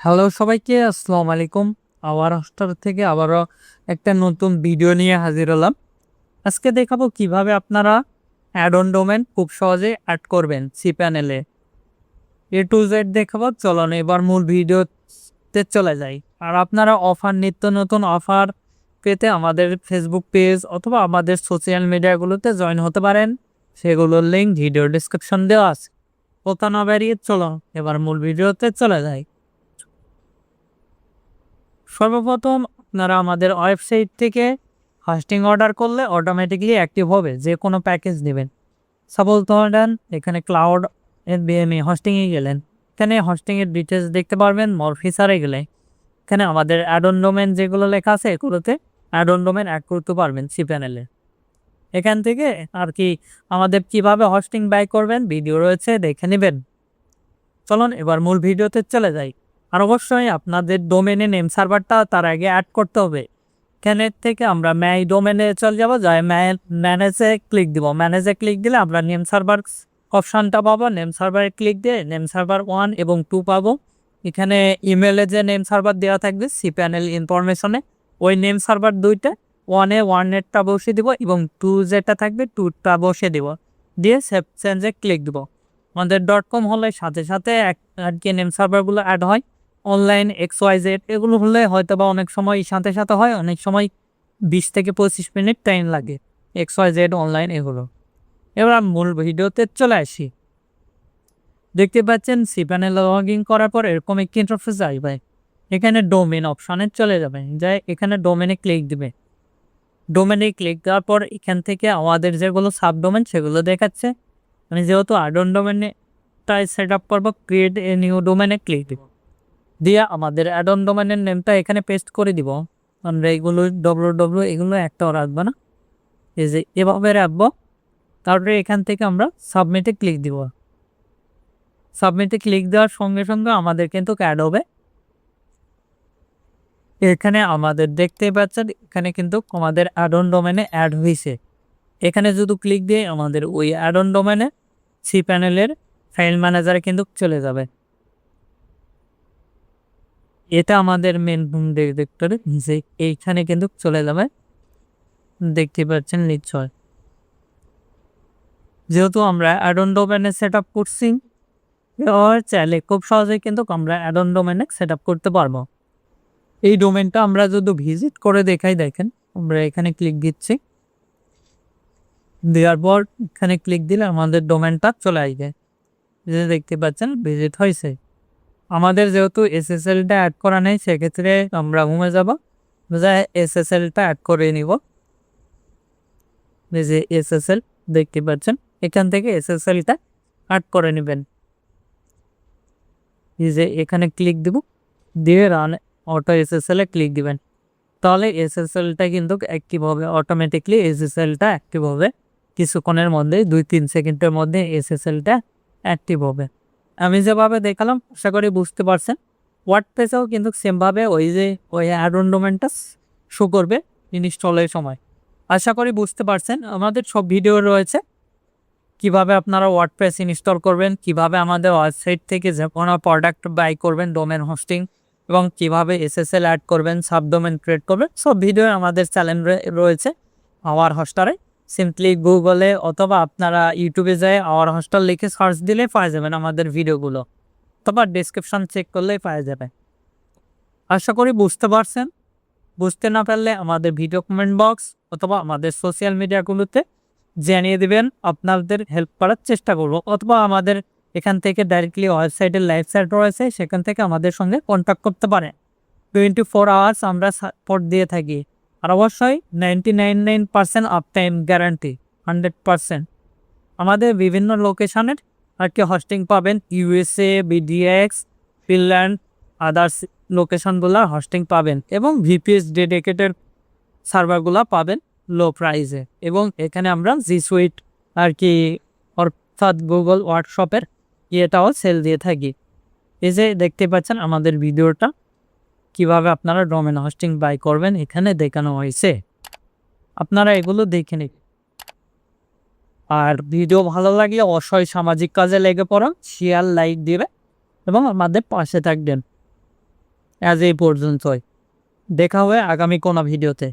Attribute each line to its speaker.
Speaker 1: Hello সবাইকে, আসসালামু আলাইকুম। আওয়ার হোস্টার থেকে আবারও একটা নতুন ভিডিও নিয়ে হাজির হলাম। আজকে দেখাবো কিভাবে আপনারা অ্যাড অন ডোমেন খুব সহজে অ্যাড করবেন cPanel-এ। এ টু জেড দেখাবো। চলুন এবার মূল ভিডিওতে চলে যাই। আর আপনারা নিত্য নতুন অফার পেতে আমাদের ফেসবুক পেজ অথবা আমাদের সোশ্যাল মিডিয়াগুলোতে জয়েন হতে পারেন। সেগুলোর লিঙ্ক ভিডিও ডিসক্রিপশন দেওয়া আছে। কথা না বেরিয়ে চলো এবার মূল ভিডিওতে চলে যাই। সর্বপ্রথম আপনারা আমাদের ওয়েবসাইট থেকে হোস্টিং অর্ডার করলে অটোমেটিকলি অ্যাক্টিভ হবে যে কোনো প্যাকেজ নেবেন। সাপোজ ধরেন এখানে ক্লাউড বিএমই হোস্টিংয়ে গেলেন, এখানে হোস্টিংয়ের ডিটেলস দেখতে পারবেন। মোর ফিচারে গেলে এখানে আমাদের অ্যাড অন ডোমেন যেগুলো লেখা আছে এগুলোতে অ্যাড অন ডোমেন অ্যাড করতে পারবেন cPanel-এ। এখান থেকে আর কি আমাদের কিভাবে হোস্টিং বাই করবেন ভিডিও রয়েছে, দেখে নেবেন। চলুন এবার মূল ভিডিওতে চলে যাই। আর অবশ্যই আপনাদের ডোমেনে নেম সার্ভারটা তার আগে অ্যাড করতে হবে। এখানের থেকে আমরা ম্যাই ডোমেনে চলে যাব, যাই ম্যানেজে ক্লিক দিব। ম্যানেজে ক্লিক দিলে আমরা নেম সার্ভার অপশানটা পাবো। নেম সার্ভারে ক্লিক দিয়ে নেম সার্ভার 1 এবং 2 পাবো। এখানে ইমেলে যে নেম সার্ভার দেওয়া থাকবে cPanel ইনফরমেশনে, ওই নেম সার্ভার দুইটা 1-এ বসিয়ে দিব এবং 2 যেটা থাকবে 2টা বসিয়ে দিব, দিয়ে সেভ চেঞ্জে ক্লিক দিব। আমাদের .com হলে সাথে সাথে আর কি নেম সার্ভারগুলো অ্যাড হয়। অনলাইন XYZ এগুলো হলে হয়তো বা অনেক সময় সাথে সাথে হয়, অনেক সময় 20 থেকে 25 মিনিট টাইম লাগে। XYZ অনলাইন এগুলো। এবার মূল ভিডিওতে চলে আসি। দেখতে পাচ্ছেন cPanel লগ ইন করার পর এরকম একটি ইন্টারফেস আসবে। এখানে ডোমেন অপশানে চলে যাবে, যাই এখানে ডোমেনে ক্লিক দিবে। ডোমেনে ক্লিক দেওয়ার পর এখান থেকে আমাদের যেগুলো সাবডোমেন সেগুলো দেখাচ্ছে। আমি যেহেতু অ্যাড অন ডোমেনটাই সেট আপ করবো, ক্রিয়েট এ নিউ ডোমেনে ক্লিক দিব। দিয়ে আমাদের অ্যাড অন ডোমেনের নেমটা এখানে পেস্ট করে দিব। আমরা এগুলো এগুলো একটাও রাখবো না, এই যে এভাবে রাখবো। তারপরে এখান থেকে আমরা সাবমিটে ক্লিক দিব। সাবমিটে ক্লিক দেওয়ার সঙ্গে সঙ্গে আমাদের কিন্তু অ্যাড হবে। এখানে আমাদের দেখতে পাচ্ছেন, এখানে কিন্তু আমাদের অ্যাড অন ডোমেনে অ্যাড হয়েছে। এখানে যদি ক্লিক দিয়ে আমাদের ওই অ্যাড অন ডোমেনে cPanel-এর ফাইল ম্যানেজারে কিন্তু চলে যাবে। এটা আমাদের মেন ডিরেক্টরি নিচে এইখানে কিন্তু চলে যাবে, দেখতে পাচ্ছেন নিশ্চয়। যেহেতু আমরা অ্যাড অন ডোমেনে সেট আপ করছি, চাইলে খুব সহজেই কিন্তু আমরা অ্যাড অন ডোমেনে সেট আপ করতে পারবো। এই ডোমেনটা আমরা যদি ভিজিট করে দেখাই, দেখেন আমরা এখানে ক্লিক দিচ্ছি। দেওয়ার পর এখানে ক্লিক দিলে আমাদের ডোমেনটা চলে আসবে। যে দেখতে পাচ্ছেন ভিজিট হয়েছে। আমাদের যেহেতু SSL-টা অ্যাড করা নেই, সেক্ষেত্রে আমরা হোমে যাব, SSL-টা অ্যাড করে নিব। এই যে SSL দেখতে পাচ্ছেন, এখান থেকে SSL-টা অ্যাড করে নেবেন। এই যে এখানে ক্লিক দিব, দিয়ে রান অটো SSL-এ ক্লিক দিবেন। তাহলে SSL-টা কিন্তু অ্যাক্টিভ হবে, অটোমেটিকলি SSL-টা অ্যাক্টিভ হবে। কিছুক্ষণের মধ্যে 2-3 সেকেন্ডের মধ্যে SSL-টা অ্যাক্টিভ হবে। আমি যেভাবে দেখালাম আশা করি বুঝতে পারছেন। ওয়ার্ডপ্রেসেও কিন্তু সেমভাবে ওই অ্যাড অন ডোমেনটা শো করবে ইনস্টলের সময়। আশা করি বুঝতে পারছেন। আমাদের সব ভিডিও রয়েছে কিভাবে আপনারা ওয়ার্ডপ্রেস ইনস্টল করবেন, কিভাবে আমাদের ওয়েবসাইট থেকে যে কোনো প্রোডাক্ট বাই করবেন, ডোমেন হোস্টিং, এবং কিভাবে SSL অ্যাড করবেন, সাবডোমেন ক্রিয়েট করবেন, সব ভিডিও আমাদের চ্যানেল রয়েছে আওয়ার হোস্টারে। সিম্পলি গুগলে অথবা আপনারা ইউটিউবে যায় আওয়ার হোস্টার লিখে সার্চ দিলে পাওয়া যাবেন আমাদের ভিডিওগুলো, অথবা ডেসক্রিপশন চেক করলেই পাওয়া যাবে। আশা করি বুঝতে পারছেন। বুঝতে না পারলে আমাদের ভিডিও কমেন্ট বক্স অথবা আমাদের সোশ্যাল মিডিয়াগুলোতে জানিয়ে দেবেন, আপনাদের হেল্প করার চেষ্টা করব। অথবা আমাদের এখান থেকে ডাইরেক্টলি ওয়েবসাইটের লাইভ চ্যাট রয়েছে, সেখান থেকে আমাদের সঙ্গে কন্ট্যাক্ট করতে পারেন। 24 আওয়ার্স আমরা সাপোর্ট দিয়ে থাকি। আর অবশ্যই 99% আপ টাইম গ্যারান্টি, 100%। আমাদের বিভিন্ন লোকেশনের আর কি হোস্টিং পাবেন, USA, BDX, ফিনল্যান্ড, আদার্স লোকেশনগুলোর হোস্টিং পাবেন, এবং VPS ডেডিকেটেড সার্ভারগুলো পাবেন লো প্রাইসে। এবং এখানে আমরা G Suite আর কি অর্থাৎ গুগল ওয়ার্কশপের ইয়েটাও সেল দিয়ে থাকি। এই যে দেখতে পাচ্ছেন আমাদের ভিডিওটা কিভাবে আপনারা ডোমেন হোস্টিং বাই করবেন এখানে দেখানো হয়েছে, আপনারা এগুলো দেখে নিন। আর ভিডিও ভালো লাগলে অবশ্যই সামাজিক কাজে লেগে পড়ুন, শেয়ার লাইক দিবে এবং আমাদের পাশে থাকবেন। আজ এই পর্যন্তই, দেখা হবে আগামী কোনো ভিডিওতে।